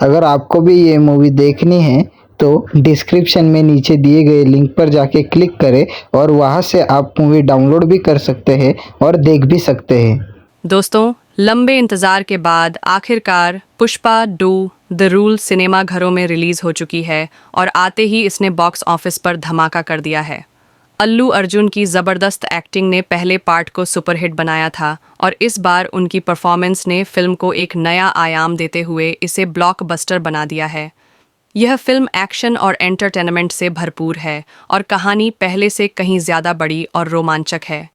अगर आपको भी ये मूवी देखनी है तो डिस्क्रिप्शन में नीचे दिए गए लिंक पर जाके क्लिक करें और वहाँ से आप मूवी डाउनलोड भी कर सकते हैं और देख भी सकते हैं। दोस्तों, लंबे इंतजार के बाद आखिरकार पुष्पा 2 द रूल सिनेमा घरों में रिलीज हो चुकी है और आते ही इसने बॉक्स ऑफिस पर धमाका कर दिया है। अल्लू अर्जुन की जबरदस्त एक्टिंग ने पहले पार्ट को सुपरहिट बनाया था और इस बार उनकी परफॉर्मेंस ने फिल्म को एक नया आयाम देते हुए इसे ब्लॉकबस्टर बना दिया है। यह फिल्म एक्शन और एंटरटेनमेंट से भरपूर है और कहानी पहले से कहीं ज्यादा बड़ी और रोमांचक है।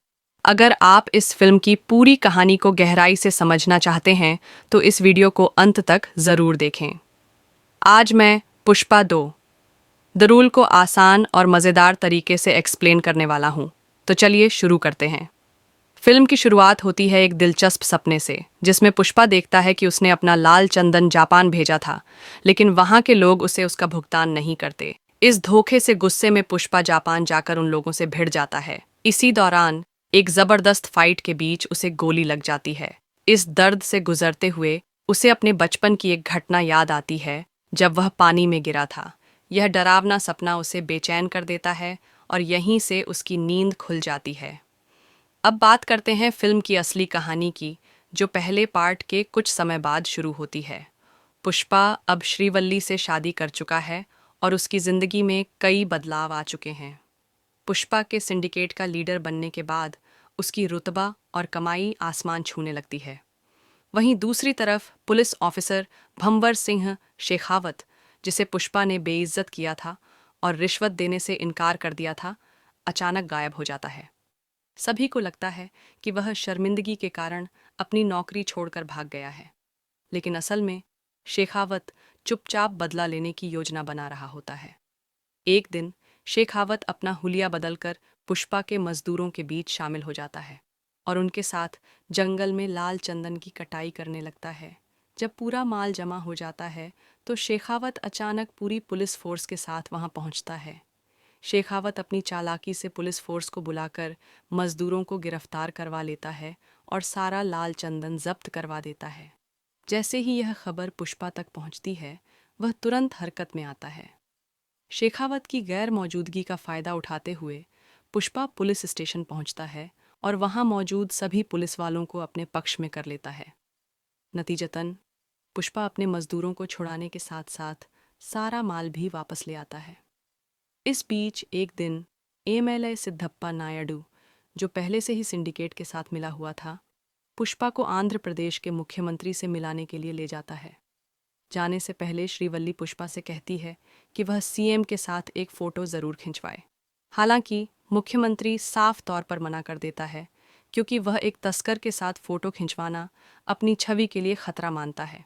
अगर आप इस फिल्म की पूरी कहानी को गहराई से समझना चाहते हैं तो इस वीडियो को अंत तक जरूर देखें। आज मैं पुष्पा 2 द रूल को आसान और मज़ेदार तरीके से एक्सप्लेन करने वाला हूँ। तो चलिए शुरू करते हैं। फिल्म की शुरुआत होती है एक दिलचस्प सपने से, जिसमें पुष्पा देखता है कि उसने अपना लाल चंदन जापान भेजा था, लेकिन वहाँ के लोग उसे उसका भुगतान नहीं करते। इस धोखे से गुस्से में पुष्पा जापान जाकर उन लोगों से भिड़ जाता है। इसी दौरान एक जबरदस्त फाइट के बीच उसे गोली लग जाती है। इस दर्द से गुजरते हुए उसे अपने बचपन की एक घटना याद आती है, जब वह पानी में गिरा था। यह डरावना सपना उसे बेचैन कर देता है और यहीं से उसकी नींद खुल जाती है। अब बात करते हैं फिल्म की असली कहानी की, जो पहले पार्ट के कुछ समय बाद शुरू होती है। पुष्पा अब श्रीवल्ली से शादी कर चुका है और उसकी जिंदगी में कई बदलाव आ चुके हैं। पुष्पा के सिंडिकेट का लीडर बनने के बाद उसकी रुतबा और कमाई आसमान छूने लगती है। वहीं दूसरी तरफ पुलिस ऑफिसर भंवर सिंह शेखावत, जिसे पुष्पा ने बेइज्जत किया था और रिश्वत देने से इनकार कर दिया था, अचानक गायब हो जाता है। सभी को लगता है कि वह शर्मिंदगी के कारण अपनी नौकरी छोड़कर भाग गया है, लेकिन असल में शेखावत चुपचाप बदला लेने की योजना बना रहा होता है। एक दिन शेखावत अपना हुलिया बदलकर पुष्पा के मजदूरों के बीच शामिल हो जाता है और उनके साथ जंगल में लाल चंदन की कटाई करने लगता है। जब पूरा माल जमा हो जाता है तो शेखावत अचानक पूरी पुलिस फोर्स के साथ वहां पहुंचता है। शेखावत अपनी चालाकी से पुलिस फोर्स को बुलाकर मजदूरों को गिरफ्तार करवा लेता है और सारा लाल चंदन जब्त करवा देता है। जैसे ही यह खबर पुष्पा तक पहुंचती है, वह तुरंत हरकत में आता है। शेखावत की गैर मौजूदगी का फायदा उठाते हुए पुष्पा पुलिस स्टेशन पहुंचता है और वहां मौजूद सभी पुलिस वालों को अपने पक्ष में कर लेता है। नतीजतन पुष्पा अपने मजदूरों को छुड़ाने के साथ साथ सारा माल भी वापस ले आता है। इस बीच एक दिन एमएलए सिद्धप्पा नायडू, जो पहले से ही सिंडिकेट के साथ मिला हुआ था, पुष्पा को आंध्र प्रदेश के मुख्यमंत्री से मिलाने के लिए ले जाता है। जाने से पहले श्रीवल्ली पुष्पा से कहती है कि वह सीएम के साथ एक फोटो जरूर खिंचवाए। हालांकि मुख्यमंत्री साफ तौर पर मना कर देता है, क्योंकि वह एक तस्कर के साथ फोटो खिंचवाना अपनी छवि के लिए खतरा मानता है।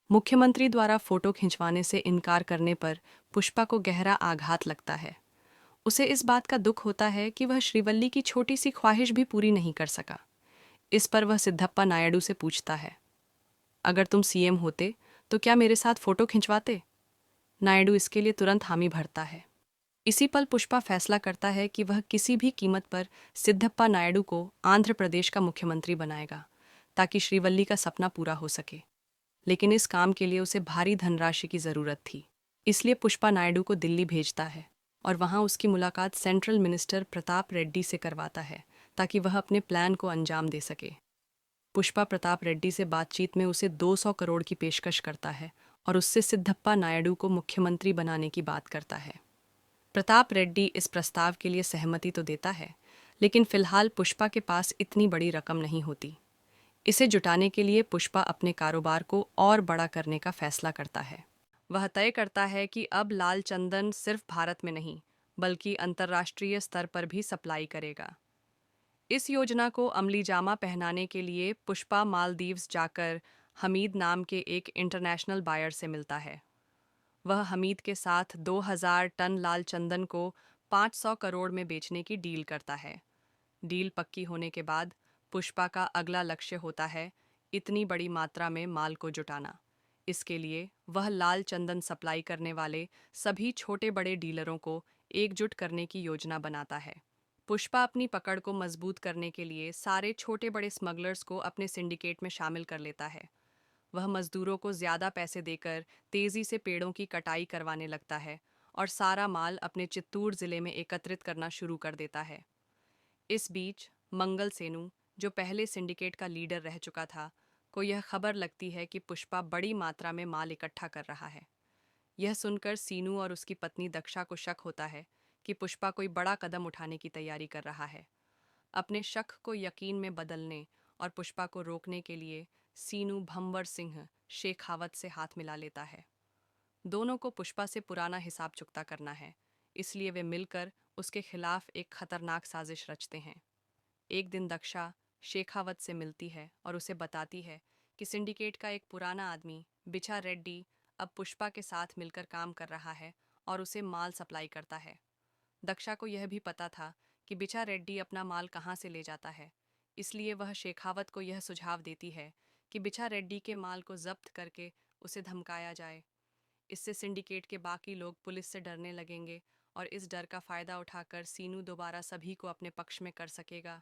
मुख्यमंत्री द्वारा फोटो खिंचवाने से इनकार करने पर पुष्पा को गहरा आघात लगता है। उसे इस बात का दुख होता है कि वह श्रीवल्ली की छोटी सी ख्वाहिश भी पूरी नहीं कर सका। इस पर वह सिद्धप्पा नायडू से पूछता है, अगर तुम सीएम होते तो क्या मेरे साथ फोटो खिंचवाते? नायडू इसके लिए तुरंत हामी भरता है। इसी पल पुष्पा फैसला करता है कि वह किसी भी कीमत पर सिद्धप्पा नायडू को आंध्र प्रदेश का मुख्यमंत्री बनाएगा, ताकि श्रीवल्ली का सपना पूरा हो सके। लेकिन इस काम के लिए उसे भारी धनराशि की जरूरत थी। इसलिए पुष्पा नायडू को दिल्ली भेजता है और वहां उसकी मुलाकात सेंट्रल मिनिस्टर प्रताप रेड्डी से करवाता है, ताकि वह अपने प्लान को अंजाम दे सके। पुष्पा प्रताप रेड्डी से बातचीत में उसे 200 करोड़ की पेशकश करता है और उससे सिद्धप्पा नायडू को मुख्यमंत्री बनाने की बात करता है। प्रताप रेड्डी इस प्रस्ताव के लिए सहमति तो देता है, लेकिन फिलहाल पुष्पा के पास इतनी बड़ी रकम नहीं होती। इसे जुटाने के लिए पुष्पा अपने कारोबार को और बड़ा करने का फैसला करता है। वह तय करता है कि अब लाल चंदन सिर्फ भारत में नहीं, बल्कि अंतर्राष्ट्रीय स्तर पर भी सप्लाई करेगा। इस योजना को अमली जामा पहनाने के लिए पुष्पा मालदीव्स जाकर हमीद नाम के एक इंटरनेशनल बायर से मिलता है। वह हमीद के साथ 2000 टन लाल चंदन को 500 करोड़ में बेचने की डील करता है। डील पक्की होने के बाद पुष्पा का अगला लक्ष्य होता है इतनी बड़ी मात्रा में माल को जुटाना। इसके लिए वह लाल चंदन सप्लाई करने वाले सभी छोटे बड़े डीलरों को एकजुट करने की योजना बनाता है। पुष्पा अपनी पकड़ को मजबूत करने के लिए सारे छोटे बड़े स्मगलर्स को अपने सिंडिकेट में शामिल कर लेता है। वह मजदूरों को ज्यादा पैसे देकर तेजी से पेड़ों की कटाई करवाने लगता है और सारा माल अपने चित्तूर जिले में एकत्रित करना शुरू कर देता है। इस बीच मंगल सेनु, जो पहले सिंडिकेट का लीडर रह चुका था, को यह खबर लगती है कि पुष्पा बड़ी मात्रा में माल इकट्ठा कर रहा है। यह सुनकर सीनू और उसकी पत्नी दक्षा को शक होता है कि पुष्पा कोई बड़ा कदम उठाने की तैयारी कर रहा है। अपने शक को यकीन में बदलने और पुष्पा को रोकने के लिए सीनू भंवर सिंह शेखावत से हाथ मिला लेता है। दोनों को पुष्पा से पुराना हिसाब चुकता करना है, इसलिए वे मिलकर उसके खिलाफ एक खतरनाक साजिश रचते हैं। एक दिन दक्षा शेखावत से मिलती है और उसे बताती है कि सिंडिकेट का एक पुराना आदमी बिछा रेड्डी अब पुष्पा के साथ मिलकर काम कर रहा है और उसे माल सप्लाई करता है। दक्षा को यह भी पता था कि बिछा रेड्डी अपना माल कहाँ से ले जाता है, इसलिए वह शेखावत को यह सुझाव देती है कि बिछा रेड्डी के माल को जब्त करके उसे धमकाया जाए। इससे सिंडिकेट के बाकी लोग पुलिस से डरने लगेंगे और इस डर का फायदा उठाकर सीनू दोबारा सभी को अपने पक्ष में कर सकेगा।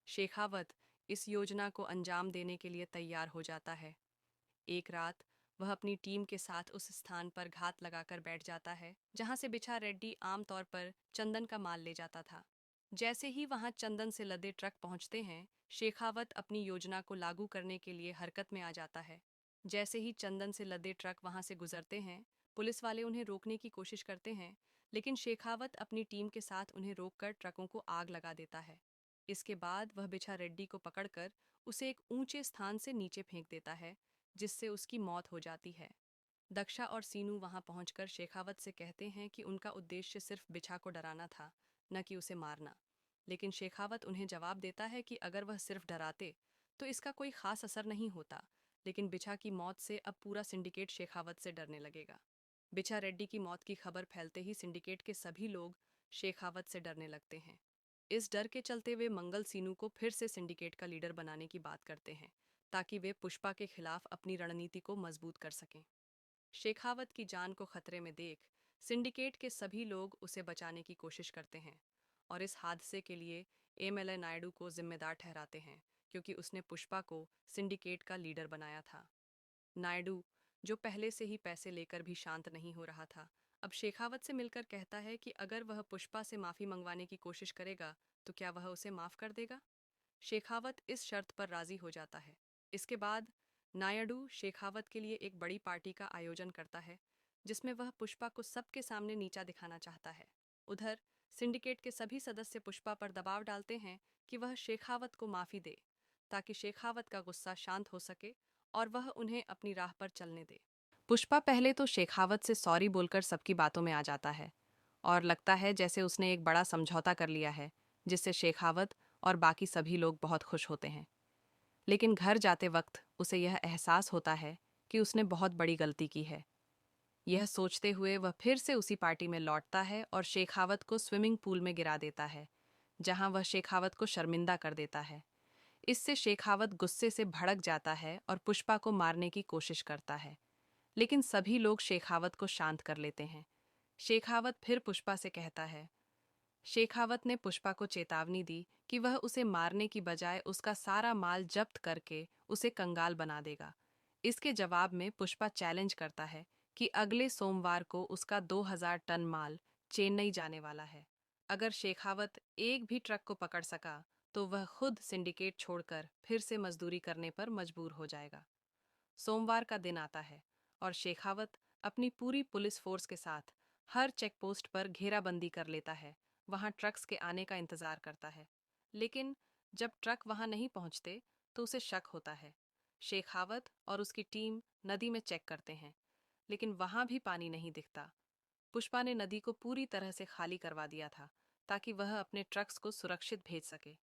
शेखावत इस योजना को अंजाम देने के लिए तैयार हो जाता है। एक रात वह अपनी टीम के साथ उस स्थान पर घात लगाकर बैठ जाता है जहां से बिछा रेड्डी आमतौर पर चंदन का माल ले जाता था। जैसे ही वहां चंदन से लदे ट्रक पहुंचते हैं, शेखावत अपनी योजना को लागू करने के लिए हरकत में आ जाता है। जैसे ही चंदन से लदे ट्रक वहां से गुजरते हैं, पुलिस वाले उन्हें रोकने की कोशिश करते हैं, लेकिन शेखावत अपनी टीम के साथ उन्हें रोककर ट्रकों को आग लगा देता है। इसके बाद वह बिछा रेड्डी को पकड़कर उसे एक ऊंचे स्थान से नीचे फेंक देता है, जिससे उसकी मौत हो जाती है। दक्षा और सीनू वहां पहुंचकर शेखावत से कहते हैं कि उनका उद्देश्य सिर्फ बिछा को डराना था, न कि उसे मारना। लेकिन शेखावत उन्हें जवाब देता है कि अगर वह सिर्फ डराते तो इसका कोई खास असर नहीं होता, लेकिन बिछा की मौत से अब पूरा सिंडिकेट शेखावत से डरने लगेगा। बिछा रेड्डी की मौत की खबर फैलते ही सिंडिकेट के सभी लोग शेखावत से डरने लगते हैं। इस डर के चलते वे मंगल सीनू को फिर से सिंडिकेट का लीडर बनाने की बात करते हैं, ताकि वे पुष्पा के खिलाफ अपनी रणनीति को मजबूत कर सकें। शेखावत की जान को खतरे में देख सिंडिकेट के सभी लोग उसे बचाने की कोशिश करते हैं और इस हादसे के लिए एमएलए नायडू को जिम्मेदार ठहराते हैं, क्योंकि उसने पुष्पा को सिंडिकेट का लीडर बनाया था। नायडू, जो पहले से ही पैसे लेकर भी शांत नहीं हो रहा था, अब शेखावत से मिलकर कहता है कि अगर वह पुष्पा से माफी मंगवाने की कोशिश करेगा तो क्या वह उसे माफ कर देगा। शेखावत इस शर्त पर राजी हो जाता है। इसके बाद नायडू शेखावत के लिए एक बड़ी पार्टी का आयोजन करता है, जिसमें वह पुष्पा को सबके सामने नीचा दिखाना चाहता है। उधर सिंडिकेट के सभी सदस्य पुष्पा पर दबाव डालते हैं कि वह शेखावत को माफी दे, ताकि शेखावत का गुस्सा शांत हो सके और वह उन्हें अपनी राह पर चलने दे। पुष्पा पहले तो शेखावत से सॉरी बोलकर सबकी बातों में आ जाता है और लगता है जैसे उसने एक बड़ा समझौता कर लिया है, जिससे शेखावत और बाकी सभी लोग बहुत खुश होते हैं। लेकिन घर जाते वक्त उसे यह एहसास होता है कि उसने बहुत बड़ी गलती की है। यह सोचते हुए वह फिर से उसी पार्टी में लौटता है और शेखावत को स्विमिंग पूल में गिरा देता है, जहां वह शेखावत को शर्मिंदा कर देता है। इससे शेखावत गुस्से से भड़क जाता है और पुष्पा को मारने की कोशिश करता है, लेकिन सभी लोग शेखावत को शांत कर लेते हैं। शेखावत फिर पुष्पा से कहता है। शेखावत ने पुष्पा को चेतावनी दी कि वह उसे मारने की बजाय उसका सारा माल जब्त करके उसे कंगाल बना देगा। इसके जवाब में पुष्पा चैलेंज करता है कि अगले सोमवार को उसका 2000 टन माल चेन्नई जाने वाला है। अगर शेखावत एक भी ट्रक को पकड़ सका तो वह खुद सिंडिकेट छोड़कर फिर से मजदूरी करने पर मजबूर हो जाएगा। सोमवार का दिन आता है और शेखावत अपनी पूरी पुलिस फोर्स के साथ हर चेक पोस्ट पर घेराबंदी कर लेता है, वहां ट्रक्स के आने का इंतजार करता है। लेकिन जब ट्रक वहां नहीं पहुंचते तो उसे शक होता है। शेखावत और उसकी टीम नदी में चेक करते हैं, लेकिन वहां भी पानी नहीं दिखता। पुष्पा ने नदी को पूरी तरह से खाली करवा दिया था, ताकि वह अपने ट्रक्स को सुरक्षित भेज सके।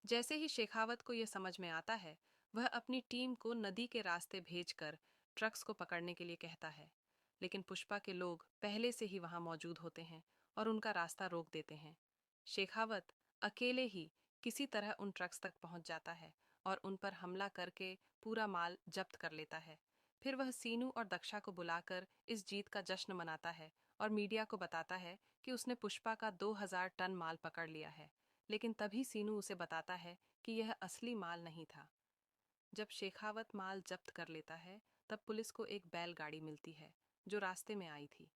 जैसे ही शेखावत को यह समझ में आता है, वह अपनी टीम को नदी के रास्ते भेजकर ट्रक्स को पकड़ने के लिए कहता है। लेकिन पुष्पा के लोग पहले से ही वहां मौजूद होते हैं और उनका रास्ता रोक देते हैं। शेखावत अकेले ही किसी तरह उन ट्रक्स तक पहुंच जाता है और उन पर हमला करके पूरा माल जब्त कर लेता है। फिर वह सीनू और दक्षा को बुलाकर इस जीत का जश्न मनाता है और मीडिया को बताता है कि उसने पुष्पा का 2000 टन माल पकड़ लिया है। लेकिन तभी सीनू उसे बताता है कि यह असली माल नहीं था। जब शेखावत माल जब्त कर लेता है तब पुलिस को एक बैलगाड़ी मिलती है जो रास्ते में आई थी।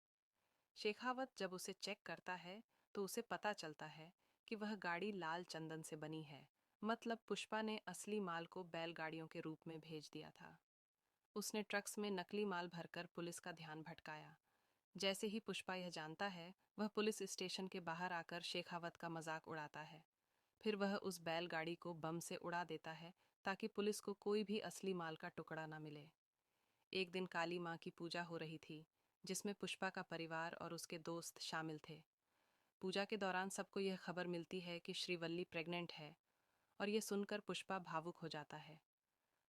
शेखावत जब उसे चेक करता है तो उसे पता चलता है कि वह गाड़ी लाल चंदन से बनी है, मतलब पुष्पा ने असली माल को बैलगाड़ियों के रूप में भेज दिया था। उसने ट्रक्स में नकली माल भरकर पुलिस का ध्यान भटकाया। जैसे ही पुष्पा यह जानता है, वह पुलिस स्टेशन के बाहर आकर शेखावत का मजाक उड़ाता है। फिर वह उस बैलगाड़ी को बम से उड़ा देता है ताकि पुलिस को कोई भी असली माल का टुकड़ा न मिले। एक दिन काली माँ की पूजा हो रही थी, जिसमें पुष्पा का परिवार और उसके दोस्त शामिल थे। पूजा के दौरान सबको यह खबर मिलती है कि श्रीवल्ली प्रेग्नेंट है, और यह सुनकर पुष्पा भावुक हो जाता है।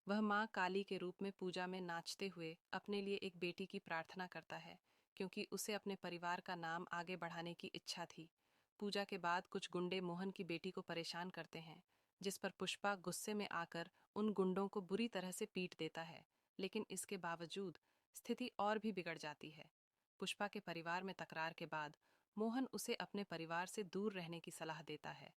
वह माँ काली के रूप में पूजा में नाचते हुए अपने लिए एक बेटी की प्रार्थना करता है, क्योंकि उसे अपने परिवार का नाम आगे बढ़ाने की इच्छा थी। पूजा के बाद कुछ गुंडे मोहन की बेटी को परेशान करते हैं, जिस पर पुष्पा गुस्से में आकर उन गुंडों को बुरी तरह से पीट देता है, लेकिन इसके बावजूद स्थिति और भी बिगड़ जाती है। पुष्पा के परिवार में तकरार के बाद मोहन उसे अपने परिवार से दूर रहने की सलाह देता है,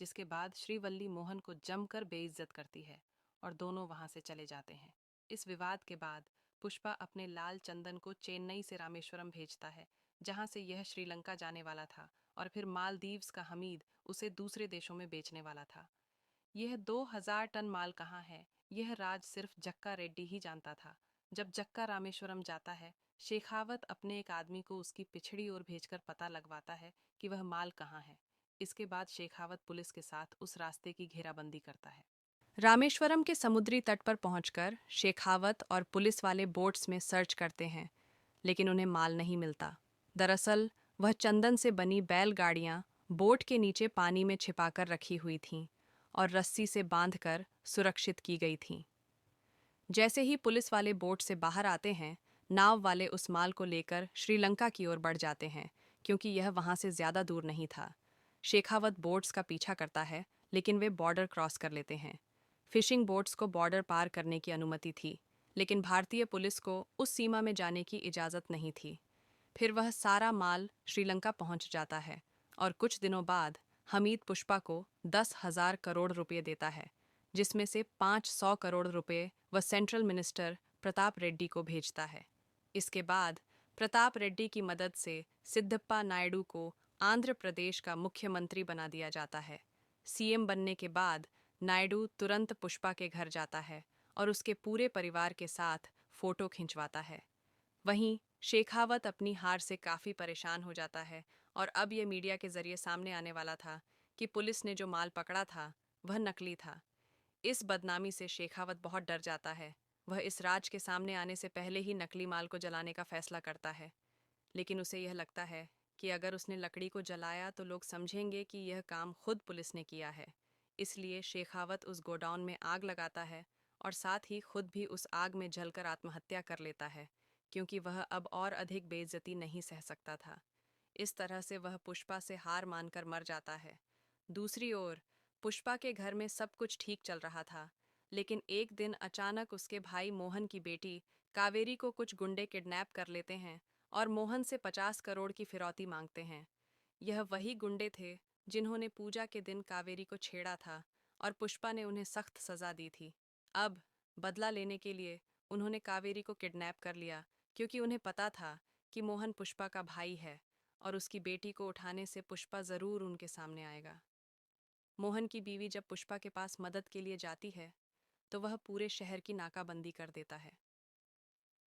जिसके बाद श्रीवल्ली मोहन को जमकर बेइज्जत करती है और दोनों वहां से चले जाते हैं। इस विवाद के बाद पुष्पा अपने लाल चंदन को चेन्नई से रामेश्वरम भेजता है, जहां से यह श्रीलंका जाने वाला था, और फिर मालदीव्स का हमीद उसे दूसरे देशों में बेचने वाला था। यह 2000 टन माल कहाँ है, यह राज सिर्फ जक्का रेड्डी ही जानता था। जब जक्का रामेश्वरम जाता है, शेखावत अपने एक आदमी को उसकी पिछड़ी ओर भेजकर पता लगवाता है कि वह माल कहाँ है। इसके बाद शेखावत पुलिस के साथ उस रास्ते की घेराबंदी करता है। रामेश्वरम के समुद्री तट पर पहुंचकर शेखावत और पुलिस वाले बोट्स में सर्च करते हैं, लेकिन उन्हें माल नहीं मिलता। दरअसल वह चंदन से बनी बैलगाड़ियां बोट के नीचे पानी में छिपाकर रखी हुई थीं और रस्सी से बांधकर सुरक्षित की गई थीं। जैसे ही पुलिस वाले बोट से बाहर आते हैं, नाव वाले उस माल को लेकर श्रीलंका की ओर बढ़ जाते हैं, क्योंकि यह वहां से ज्यादा दूर नहीं था। शेखावत बोट्स का पीछा करता है, लेकिन वे बॉर्डर क्रॉस कर लेते हैं। फिशिंग बोट्स को बॉर्डर पार करने की अनुमति थी, लेकिन भारतीय पुलिस को उस सीमा में जाने की इजाज़त नहीं थी। फिर वह सारा माल श्रीलंका पहुंच जाता है, और कुछ दिनों बाद हमीद पुष्पा को 10,000 करोड़ रुपए देता है, जिसमें से 500 करोड़ रुपए वह सेंट्रल मिनिस्टर प्रताप रेड्डी को भेजता है। इसके बाद प्रताप रेड्डी की मदद से सिद्धप्पा नायडू को आंध्र प्रदेश का मुख्यमंत्री बना दिया जाता है। सीएम बनने के बाद नायडू तुरंत पुष्पा के घर जाता है और उसके पूरे परिवार के साथ फोटो खिंचवाता है। वहीं शेखावत अपनी हार से काफ़ी परेशान हो जाता है, और अब यह मीडिया के जरिए सामने आने वाला था कि पुलिस ने जो माल पकड़ा था वह नकली था। इस बदनामी से शेखावत बहुत डर जाता है। वह इस राज के सामने आने से पहले ही नकली माल को जलाने का फैसला करता है, लेकिन उसे यह लगता है कि अगर उसने लकड़ी को जलाया तो लोग समझेंगे कि यह काम खुद पुलिस ने किया है। इसलिए शेखावत उस गोडाउन में आग लगाता है और साथ ही खुद भी उस आग में जलकर आत्महत्या कर लेता है, क्योंकि वह अब और अधिक बेइज्जती नहीं सह सकता था। इस तरह से वह पुष्पा से हार मानकर मर जाता है। दूसरी ओर पुष्पा के घर में सब कुछ ठीक चल रहा था, लेकिन एक दिन अचानक उसके भाई मोहन की बेटी कावेरी को कुछ गुंडे किडनैप कर लेते हैं और मोहन से 50 करोड़ की फिरौती मांगते हैं। यह वही गुंडे थे जिन्होंने पूजा के दिन कावेरी को छेड़ा था, और पुष्पा ने उन्हें सख्त सजा दी थी। अब बदला लेने के लिए उन्होंने कावेरी को किडनैप कर लिया, क्योंकि उन्हें पता था कि मोहन पुष्पा का भाई है और उसकी बेटी को उठाने से पुष्पा जरूर उनके सामने आएगा। मोहन की बीवी जब पुष्पा के पास मदद के लिए जाती है, तो वह पूरे शहर की नाकाबंदी कर देता है।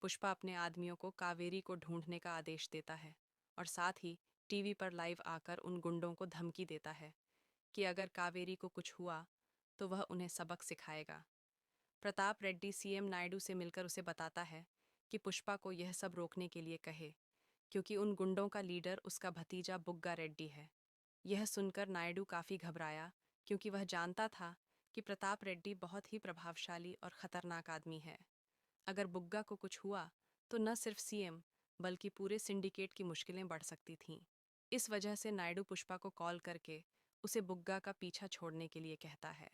पुष्पा अपने आदमियों को कावेरी को ढूंढने का आदेश देता है, और साथ ही टीवी पर लाइव आकर उन गुंडों को धमकी देता है कि अगर कावेरी को कुछ हुआ तो वह उन्हें सबक सिखाएगा। प्रताप रेड्डी सीएम नायडू से मिलकर उसे बताता है कि पुष्पा को यह सब रोकने के लिए कहे, क्योंकि उन गुंडों का लीडर उसका भतीजा बुग्गा रेड्डी है। यह सुनकर नायडू काफी घबराया, क्योंकि वह जानता था कि प्रताप रेड्डी बहुत ही प्रभावशाली और खतरनाक आदमी है। अगर बुग्गा को कुछ हुआ तो न सिर्फ सीएम बल्कि पूरे सिंडिकेट की मुश्किलें बढ़ सकती थीं। इस वजह से नायडू पुष्पा को कॉल करके उसे बुग्गा का पीछा छोड़ने के लिए कहता है।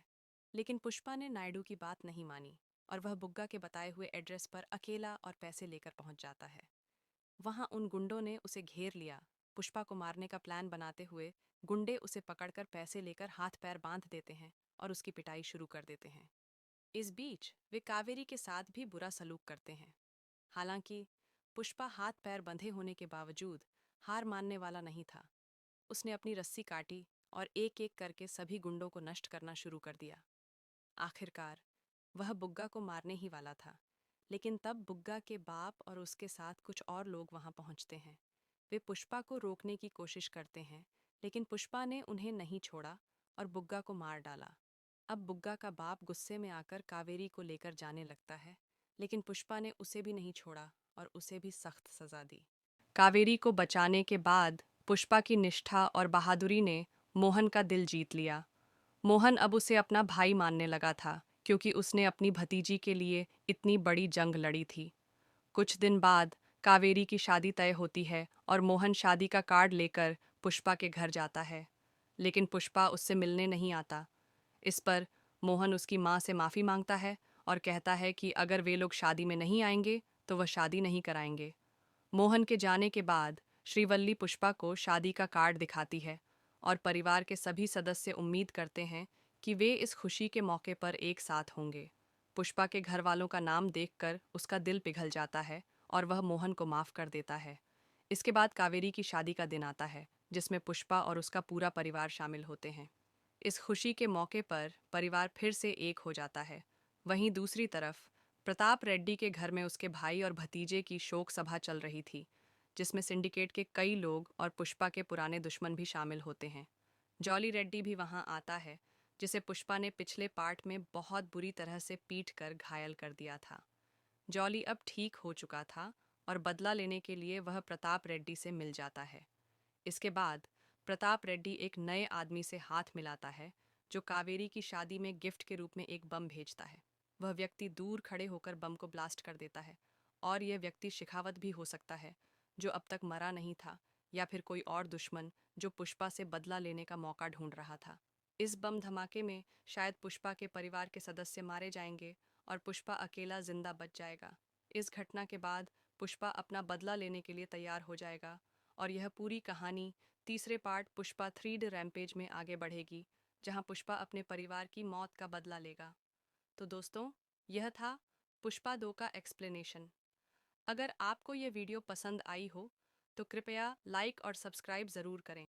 लेकिन पुष्पा ने नायडू की बात नहीं मानी, और वह बुग्गा के बताए हुए एड्रेस पर अकेला और पैसे लेकर पहुंच जाता है। वहां उन गुंडों ने उसे घेर लिया। पुष्पा को मारने का प्लान बनाते हुए गुंडे उसे पकड़कर पैसे लेकर हाथ पैर बांध देते हैं और उसकी पिटाई शुरू कर देते हैं। इस बीच वे कावेरी के साथ भी बुरा सलूक करते हैं। हालांकि पुष्पा हाथ पैर बंधे होने के बावजूद हार मानने वाला नहीं था। उसने अपनी रस्सी काटी और एक एक करके सभी गुंडों को नष्ट करना शुरू कर दिया। आखिरकार वह बुग्गा को मारने ही वाला था, लेकिन तब बुग्गा के बाप और उसके साथ कुछ और लोग वहां पहुंचते हैं। वे पुष्पा को रोकने की कोशिश करते हैं, लेकिन पुष्पा ने उन्हें नहीं छोड़ा और बुग्गा को मार डाला। अब बुग्गा का बाप गुस्से में आकर कावेरी को लेकर जाने लगता है, लेकिन पुष्पा ने उसे भी नहीं छोड़ा और उसे भी सख्त सजा दी। कावेरी को बचाने के बाद पुष्पा की निष्ठा और बहादुरी ने मोहन का दिल जीत लिया। मोहन अब उसे अपना भाई मानने लगा था, क्योंकि उसने अपनी भतीजी के लिए इतनी बड़ी जंग लड़ी थी। कुछ दिन बाद कावेरी की शादी तय होती है और मोहन शादी का कार्ड लेकर पुष्पा के घर जाता है, लेकिन पुष्पा उससे मिलने नहीं आता। इस पर मोहन उसकी माँ से माफ़ी मांगता है और कहता है कि अगर वे लोग शादी में नहीं आएंगे तो वह शादी नहीं कराएंगे। मोहन के जाने के बाद श्रीवल्ली पुष्पा को शादी का कार्ड दिखाती है और परिवार के सभी सदस्य उम्मीद करते हैं कि वे इस खुशी के मौके पर एक साथ होंगे। पुष्पा के घर वालों का नाम देखकर उसका दिल पिघल जाता है और वह मोहन को माफ़ कर देता है। इसके बाद कावेरी की शादी का दिन आता है, जिसमें पुष्पा और उसका पूरा परिवार शामिल होते हैं। इस खुशी के मौके पर परिवार फिर से एक हो जाता है। वहीं दूसरी तरफ प्रताप रेड्डी के घर में उसके भाई और भतीजे की शोक सभा चल रही थी, जिसमें सिंडिकेट के कई लोग और पुष्पा के पुराने दुश्मन भी शामिल होते हैं। जॉली रेड्डी भी वहां आता है, जिसे पुष्पा ने पिछले पार्ट में बहुत बुरी तरह से पीट कर घायल कर दिया था। जॉली अब ठीक हो चुका था और बदला लेने के लिए वह प्रताप रेड्डी से मिल जाता है। इसके बाद प्रताप रेड्डी एक नए आदमी से हाथ मिलाता है, जो कावेरी की शादी में गिफ्ट के रूप में एक बम भेजता है। वह व्यक्ति दूर खड़े होकर बम को ब्लास्ट कर देता है, और यह व्यक्ति शिखावत भी हो सकता है, जो अब तक मरा नहीं था, या फिर कोई और दुश्मन जो पुष्पा से बदला लेने का मौका ढूंढ रहा था। इस बम धमाके में शायद पुष्पा के परिवार के सदस्य मारे जाएंगे और पुष्पा अकेला जिंदा बच जाएगा। इस घटना के बाद पुष्पा अपना बदला लेने के लिए तैयार हो जाएगा और यह पूरी कहानी तीसरे पार्ट पुष्पा 3 द रैम्पेज में आगे बढ़ेगी, जहां पुष्पा अपने परिवार की मौत का बदला लेगा। तो दोस्तों, यह था पुष्पा 2 का एक्सप्लेनेशन। अगर आपको यह वीडियो पसंद आई हो तो कृपया लाइक और सब्सक्राइब ज़रूर करें।